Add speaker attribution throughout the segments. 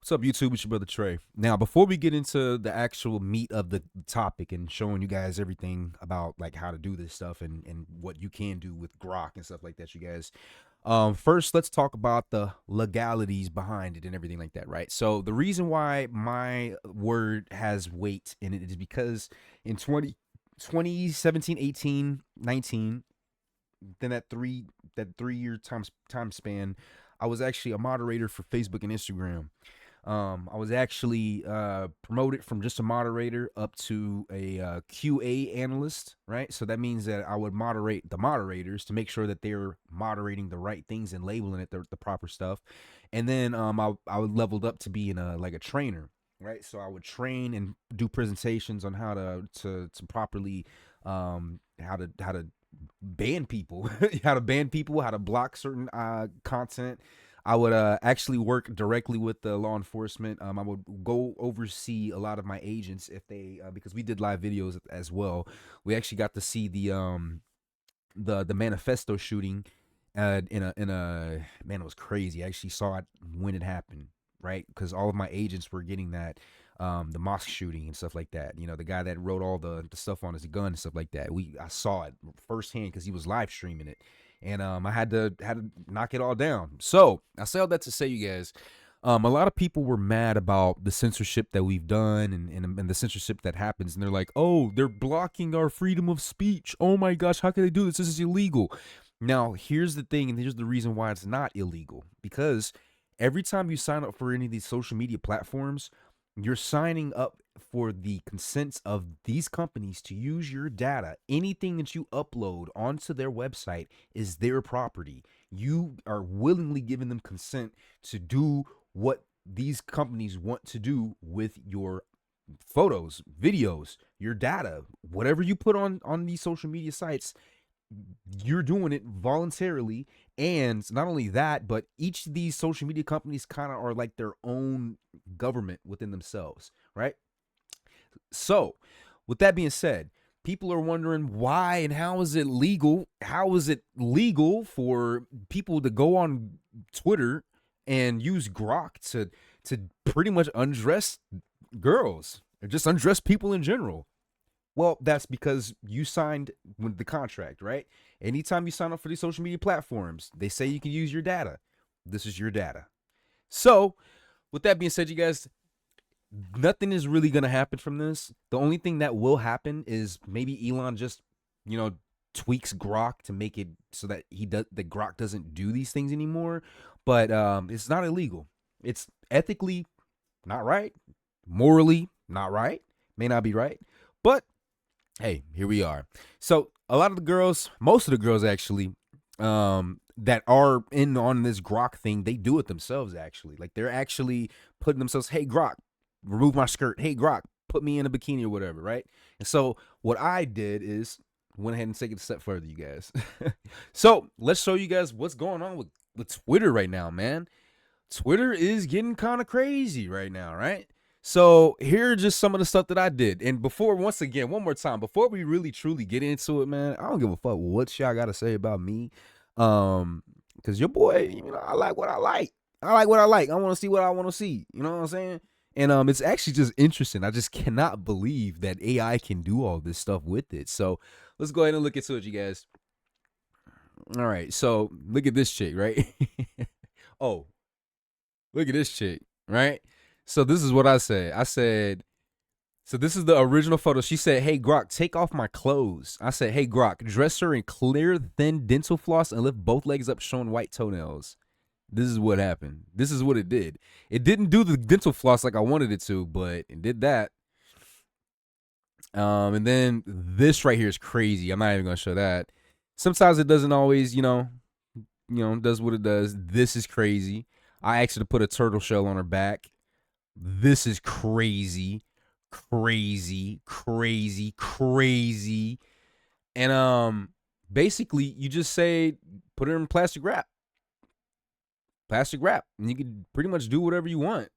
Speaker 1: What's up, YouTube? It's your brother Trey. Now, before we get into the actual meat of the topic and showing you guys everything about like how to do this stuff and what you can do with Grok and stuff like that, you guys. First, let's talk about the legalities behind it and everything like that, right? So the reason why my word has weight in it is because in 2017, 18, 19, then that 3 year time span, I was actually a moderator for Facebook and Instagram. I was actually promoted from just a moderator up to a QA analyst, right? So that means that I would moderate the moderators to make sure that they're moderating the right things and labeling it the proper stuff. And then I would leveled up to being like a trainer, right? So I would train and do presentations on how to properly how to ban people, how to ban people, how to block certain content. I would actually work directly with the law enforcement. I would go oversee a lot of my agents if they because we did live videos as well. We actually got to see the manifesto shooting in a man, it was crazy. I actually saw it when it happened, right? Because all of my agents were getting that the mosque shooting and stuff like that. You know, the guy that wrote all the stuff on his gun and stuff like that. I saw it firsthand because he was live streaming it, and I had to knock it all down. So I say all that to say, you guys, a lot of people were mad about the censorship that we've done and the censorship that happens, and they're like, oh, they're blocking our freedom of speech. Oh my gosh, how can they do this? This is illegal. Now, here's the thing, and here's the reason why it's not illegal. Because every time you sign up for any of these social media platforms, you're signing up for the consents of these companies to use your data. Anything that you upload onto their website is their property. You are willingly giving them consent to do what these companies want to do with your photos, videos, your data, whatever you put on these social media sites. You're doing it voluntarily. And not only that, but each of these social media companies kind of are like their own government within themselves, right? So with that being said, people are wondering why and how is it legal? How is it legal for people to go on Twitter and use Grok to pretty much undress girls or just undress people in general? Well, that's because you signed with the contract, right? Anytime you sign up for these social media platforms, they say you can use your data. This is your data. So, with that being said, you guys, nothing is really going to happen from this. The only thing that will happen is maybe Elon just, you know, tweaks Grok to make it so that that Grok doesn't do these things anymore. But it's not illegal. It's ethically not right, morally not right, may not be right, but hey, here we are. So a lot of the girls, most of the girls actually, that are in on this Grok thing, they do it themselves actually. Like they're actually putting themselves, hey Grok, remove my skirt. Hey Grok, put me in a bikini or whatever, right? And so what I did is went ahead and take it a step further, you guys. So let's show you guys what's going on with Twitter right now, man. Twitter is getting kind of crazy right now, right? So here are just some of the stuff that I did. And before, once again, one more time, before we really truly get into it, man, I don't give a fuck what y'all got to say about me. Because your boy, you know, I like what I like. I like what I like. I want to see what I want to see. You know what I'm saying? And it's actually just interesting. I just cannot believe that AI can do all this stuff with it. So let's go ahead and look into it, you guys. All right. So look at this chick, right? Oh, look at this chick, right? So this is what I said. I said, so this is the original photo. She said, hey, Grok, take off my clothes. I said, hey, Grok, dress her in clear, thin dental floss and lift both legs up showing white toenails. This is what happened. This is what it did. It didn't do the dental floss like I wanted it to, but it did that. And then this right here is crazy. I'm not even going to show that. Sometimes it doesn't always, does what it does. This is crazy. I asked her to put a turtle shell on her back. This is crazy, crazy, crazy, crazy. And basically you just say put it in plastic wrap. And you can pretty much do whatever you want.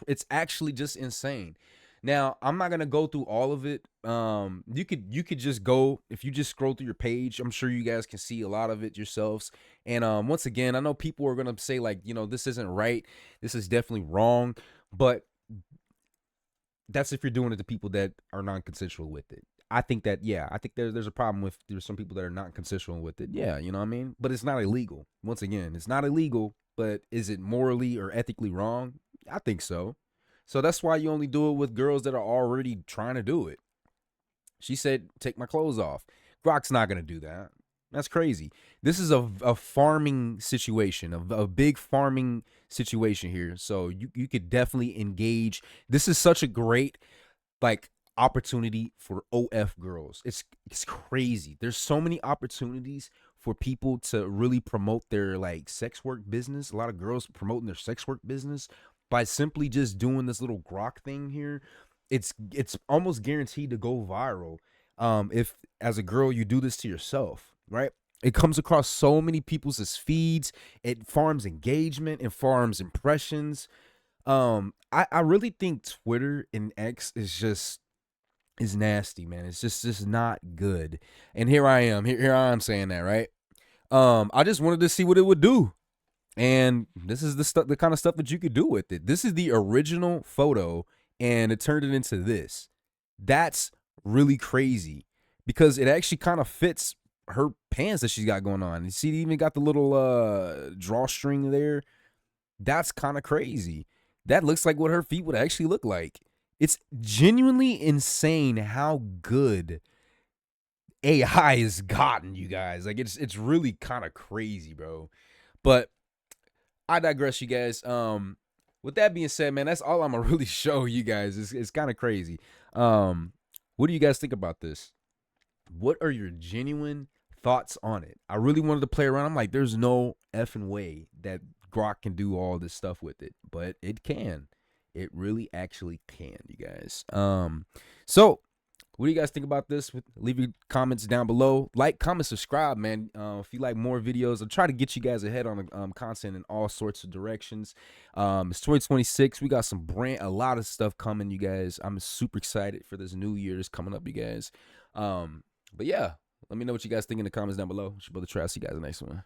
Speaker 1: It's actually just insane. Now, I'm not gonna go through all of it. You could just go, if you just scroll through your page. I'm sure you guys can see a lot of it yourselves. And once again, I know people are gonna say like, this isn't right. This is definitely wrong. But that's if you're doing it to people that are non-consensual with it. I think that, yeah, I think there's a problem with, there's some people that are not consensual with it. Yeah, you know what I mean? But it's not illegal. Once again, it's not illegal, but is it morally or ethically wrong? I think so. So that's why you only do it with girls that are already trying to do it. She said, take my clothes off. Grok's not going to do that. That's crazy. This is a farming situation, a big farming situation here. So you could definitely engage. This is such a great like opportunity for OF girls. It's crazy. There's so many opportunities for people to really promote their like sex work business. A lot of girls promoting their sex work business by simply just doing this little Grok thing here. It's almost guaranteed to go viral. If as a girl you do this to yourself, right? It comes across so many people's as feeds. It farms engagement, it farms impressions. I really think Twitter and X is nasty, man. It's just not good. And here I am. Here I am saying that, right? I just wanted to see what it would do. And this is the kind of stuff that you could do with it. This is the original photo, and it turned it into this. That's really crazy because it actually kind of fits her pants that she's got going on. You see, it even got the little drawstring there. That's kind of crazy. That looks like what her feet would actually look like. It's genuinely insane how good AI has gotten, you guys. Like it's really kind of crazy, bro. But I digress, you guys. With that being said, man, that's all I'm gonna really show you guys. It's kind of crazy. What do you guys think about this? What are your genuine thoughts on it? I really wanted to play around. I'm like, there's no effing way that Grok can do all this stuff with it, but it can. It really actually can, you guys. So what do you guys think about this? Leave your comments down below. Like, comment, subscribe, man. If you like more videos, I'll try to get you guys ahead on content in all sorts of directions. It's 2026. We got a lot of stuff coming, you guys. I'm super excited for this new year that's coming up, you guys. But yeah, let me know what you guys think in the comments down below. It's your brother Trav. See you guys in the next one.